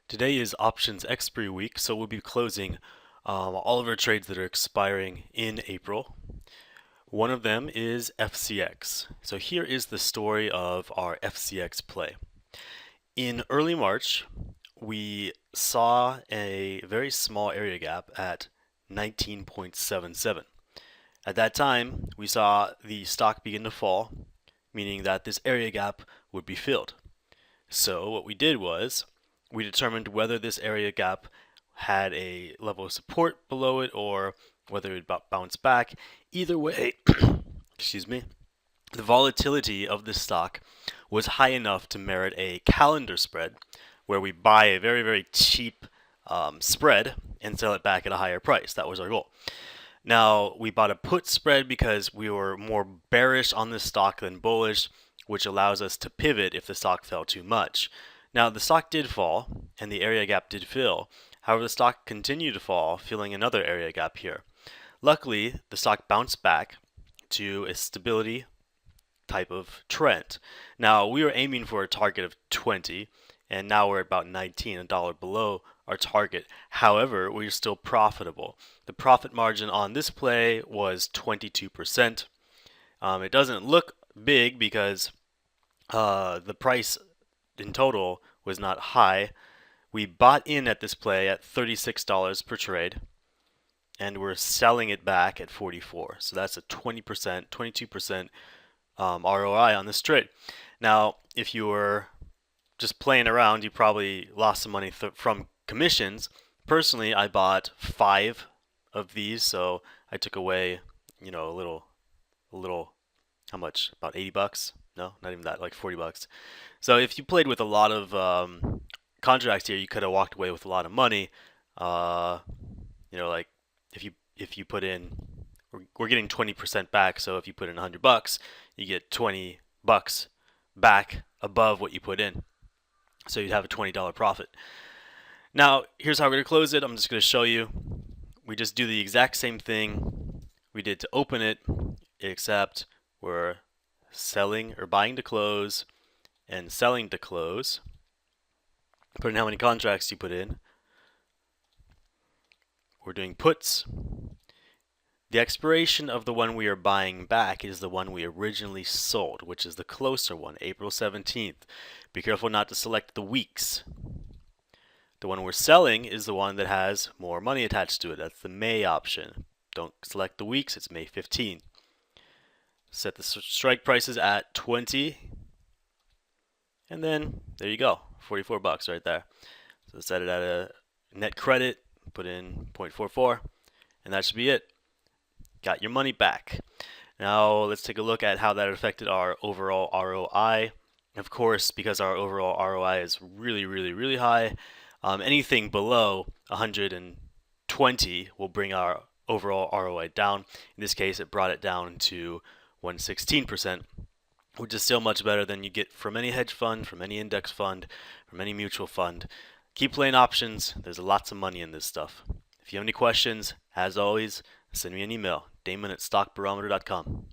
Today is options expiry week, so we'll be closing all of our trades that are expiring in April. One of them is FCX. So here is the story of our FCX play. In early March, we saw a very small area gap at 19.77. At that time, we saw the stock begin to fall, meaning that this area gap would be filled. So what we did was we determined whether this area gap had a level of support below it or whether it would bounce back. Either way, excuse me, the volatility of this stock was high enough to merit a calendar spread where we buy a very, very cheap spread and sell it back at a higher price. That was our goal. Now, we bought a put spread because we were more bearish on this stock than bullish, which allows us to pivot if the stock fell too much. Now, the stock did fall, and the area gap did fill. However, the stock continued to fall, filling another area gap here. Luckily, the stock bounced back to a stability type of trend. Now, we were aiming for a target of 20, and now we're about 19, $1 below our target. However, we're still profitable. The profit margin on this play was 22%. It doesn't look big because the price in total was not high. We bought in at this play at $36 per trade, and we're selling it back at 44. So that's a 20%, 22% ROI on this trade. Now, if you were just playing around, you probably lost some money from commissions. Personally, I bought 5 of these, so I took away, a little, how much? About 80 bucks? No, not even that, like 40 bucks. So if you played with a lot of contracts here, you could have walked away with a lot of money. Like if you put in, we're getting 20% back. So if you put in 100 bucks, you get 20 bucks back above what you put in. So you'd have a $20 profit. Now, here's how we're going to close it. I'm just going to show you. We just do the exact same thing we did to open it, except we're selling or buying to close and selling to close. Put in how many contracts you put in. We're doing puts. The expiration of the one we are buying back is the one we originally sold, which is the closer one, April 17th. Be careful not to select the weeks. The one we're selling is the one that has more money attached to it. That's the May option. Don't select the weeks, it's May 15th. Set the strike prices at 20. And then there you go, 44 bucks right there. So set it at a net credit, put in 0.44, and that should be it. Got your money back. Now let's take a look at how that affected our overall ROI. Of course, because our overall ROI is really, really, really high, anything below 120 will bring our overall ROI down. In this case, it brought it down to 116%, which is still much better than you get from any hedge fund, from any index fund, from any mutual fund. Keep playing options. There's lots of money in this stuff. If you have any questions, as always, send me an email, Damon@stockbarometer.com.